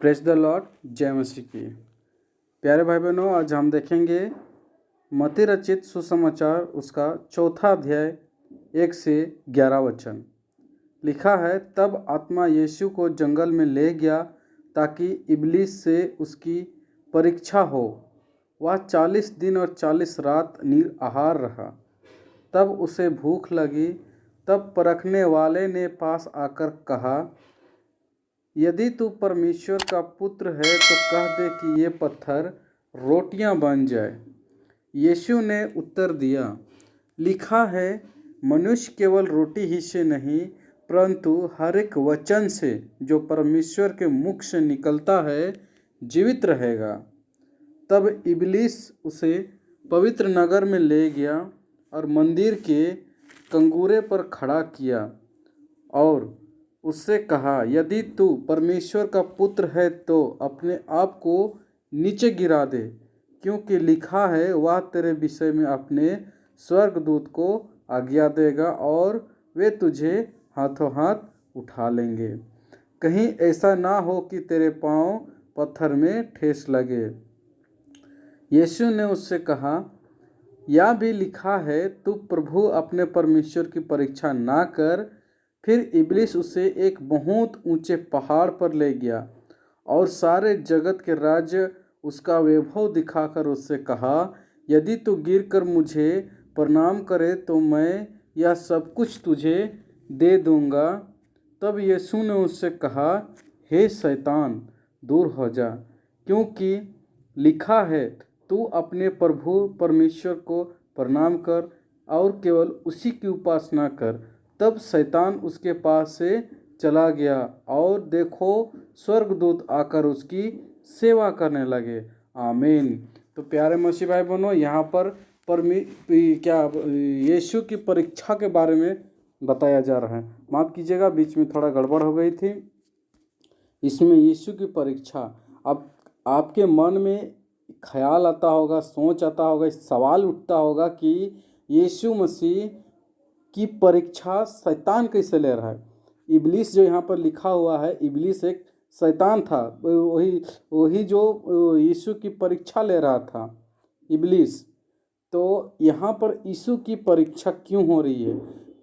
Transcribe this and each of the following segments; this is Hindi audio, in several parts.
प्रेज द लॉर्ड, जय मसीह की। प्यारे भाई बहनों, आज हम देखेंगे मत्ती रचित सुसमाचार उसका 4 अध्याय 1 से 11 वचन। लिखा है, तब आत्मा यीशु को जंगल में ले गया ताकि इबलीस से उसकी परीक्षा हो। वह 40 दिन और 40 रात निराहार रहा। तब उसे भूख लगी। तब परखने वाले ने पास आकर कहा, यदि तू परमेश्वर का पुत्र है तो कह दे कि ये पत्थर रोटियां बन जाए। यीशु ने उत्तर दिया, लिखा है, मनुष्य केवल रोटी ही से नहीं परंतु हर एक वचन से जो परमेश्वर के मुख से निकलता है जीवित रहेगा। तब इबलीस उसे पवित्र नगर में ले गया और मंदिर के कंगूरे पर खड़ा किया और उससे कहा, यदि तू परमेश्वर का पुत्र है तो अपने आप को नीचे गिरा दे, क्योंकि लिखा है, वह तेरे विषय में अपने स्वर्गदूत को आज्ञा देगा और वे तुझे हाथों हाथ उठा लेंगे। कहीं ऐसा ना हो कि तेरे पांव पत्थर में ठेस लगे। यीशु ने उससे कहा, यह भी लिखा है, तू प्रभु अपने परमेश्वर की परीक्षा ना कर। फिर इबलीस उसे एक बहुत ऊंचे पहाड़ पर ले गया और सारे जगत के राज्य उसका वैभव दिखाकर उससे कहा, यदि तू गिरकर मुझे प्रणाम करे तो मैं यह सब कुछ तुझे दे दूंगा। तब यीशु ने उससे कहा, हे शैतान, दूर हो जा, क्योंकि लिखा है, तू अपने प्रभु परमेश्वर को प्रणाम कर और केवल उसी की उपासना कर। तब शैतान उसके पास से चला गया और देखो, स्वर्गदूत आकर उसकी सेवा करने लगे। आमीन। तो प्यारे मसीह भाई बहनों, यहाँ पर यीशु की परीक्षा के बारे में बताया जा रहा है। माफ़ कीजिएगा, बीच में थोड़ा गड़बड़ हो गई थी। इसमें यीशु की परीक्षा, अब आपके मन में ख्याल आता होगा, सोच आता होगा, सवाल उठता होगा कि यीशु मसीह की परीक्षा शैतान कैसे ले रहा है। इबलीस जो यहाँ पर लिखा हुआ है, इबलीस एक शैतान था, वही जो यीशु की परीक्षा ले रहा था, इबलीस। तो यहाँ पर यीशु की परीक्षा क्यों हो रही है?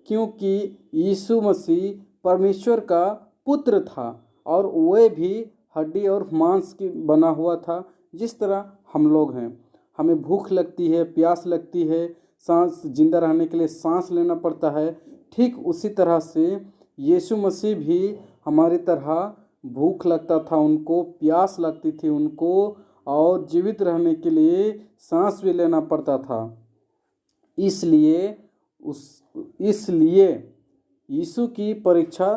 क्योंकि यीशु मसीह परमेश्वर का पुत्र था और वह भी हड्डी और मांस की बना हुआ था। जिस तरह हम लोग हैं, हमें भूख लगती है, प्यास लगती है, सांस जिंदा रहने के लिए सांस लेना पड़ता है। ठीक उसी तरह से यीशु मसीह भी हमारी तरह भूख लगता था, उनको प्यास लगती थी उनको, और जीवित रहने के लिए सांस भी लेना पड़ता था। इसलिए यीशु की परीक्षा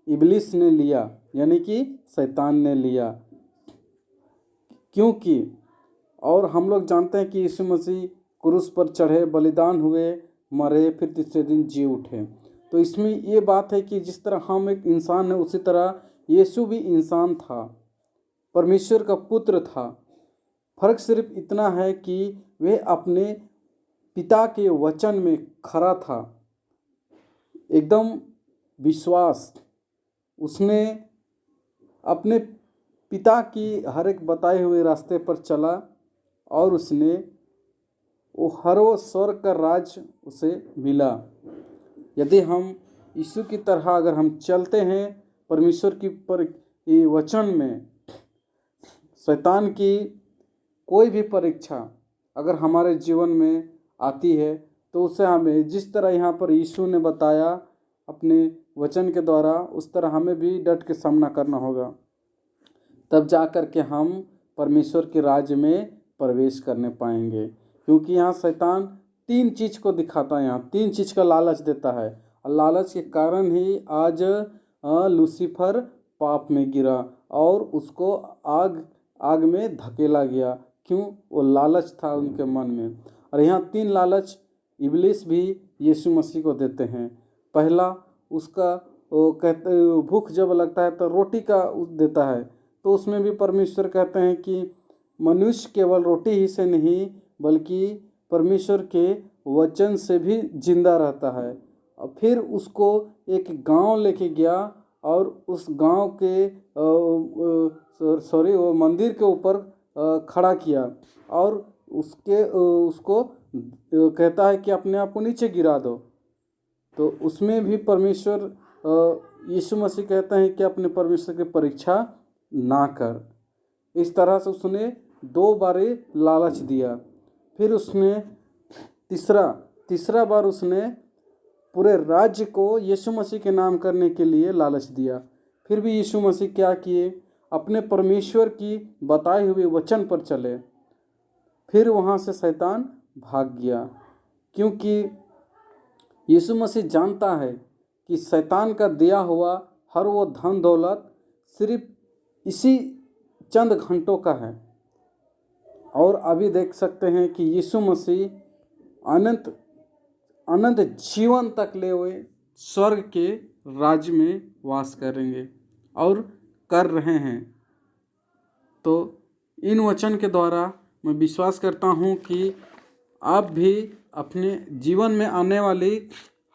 इबलीस ने लिया, यानी कि शैतान ने लिया। क्योंकि और हम लोग जानते हैं कि यीशु मसीह क्रूस पर चढ़े, बलिदान हुए, मरे, फिर तीसरे दिन जी उठे। तो इसमें ये बात है कि जिस तरह हम एक इंसान है, उसी तरह यीशु भी इंसान था, परमेश्वर का पुत्र था। फर्क सिर्फ इतना है कि वह अपने पिता के वचन में खरा था, एकदम विश्वास। उसने अपने पिता की हर एक बताए हुए रास्ते पर चला और उसने वो स्वर्ग का राज उसे मिला। यदि हम यीशु की तरह अगर हम चलते हैं परमेश्वर की वचन में, शैतान की कोई भी परीक्षा अगर हमारे जीवन में आती है तो उसे हमें, जिस तरह यहाँ पर यीशु ने बताया अपने वचन के द्वारा, उस तरह हमें भी डट के सामना करना होगा। तब जा कर के हम परमेश्वर के राज्य में प्रवेश करने पाएंगे। क्योंकि यहाँ शैतान 3 चीज़ को दिखाता है, यहाँ 3 चीज़ का लालच देता है, और लालच के कारण ही आज लूसीफर पाप में गिरा और उसको आग में धकेला गया। क्यों? वो लालच था उनके मन में। और यहाँ 3 लालच इबलीस भी यीशु मसीह को देते हैं। पहला, उसका कहते भूख जब लगता है तो रोटी का देता है, तो उसमें भी परमेश्वर कहते हैं कि मनुष्य केवल रोटी ही से नहीं बल्कि परमेश्वर के वचन से भी जिंदा रहता है। और फिर उसको एक गांव लेके गया और उस गांव के सॉरी वो मंदिर के ऊपर खड़ा किया और उसको कहता है कि अपने आप को नीचे गिरा दो। तो उसमें भी परमेश्वर यीशु मसीह कहते हैं कि अपने परमेश्वर की परीक्षा ना कर। इस तरह से उसने 2 बारी लालच दिया। फिर उसने तीसरा बार उसने पूरे राज्य को यीशु मसीह के नाम करने के लिए लालच दिया। फिर भी यीशु मसीह क्या किए, अपने परमेश्वर की बताए हुए वचन पर चले। फिर वहाँ से शैतान भाग गया, क्योंकि यीशु मसीह जानता है कि शैतान का दिया हुआ हर वो धन दौलत सिर्फ इसी चंद घंटों का है। और अभी देख सकते हैं कि यीशु मसीह अनंत जीवन तक ले हुए स्वर्ग के राज्य में वास करेंगे और कर रहे हैं। तो इन वचन के द्वारा मैं विश्वास करता हूँ कि आप भी अपने जीवन में आने वाली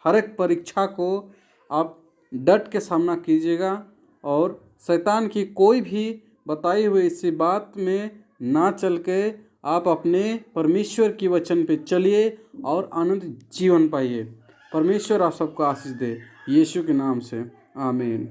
हर एक परीक्षा को आप डट के सामना कीजिएगा और शैतान की कोई भी बताई हुई इसी बात में ना चल के आप अपने परमेश्वर की वचन पे चलिए और आनंद जीवन पाइए। परमेश्वर आप सबको आशीष दे, यीशु के नाम से, आमीन।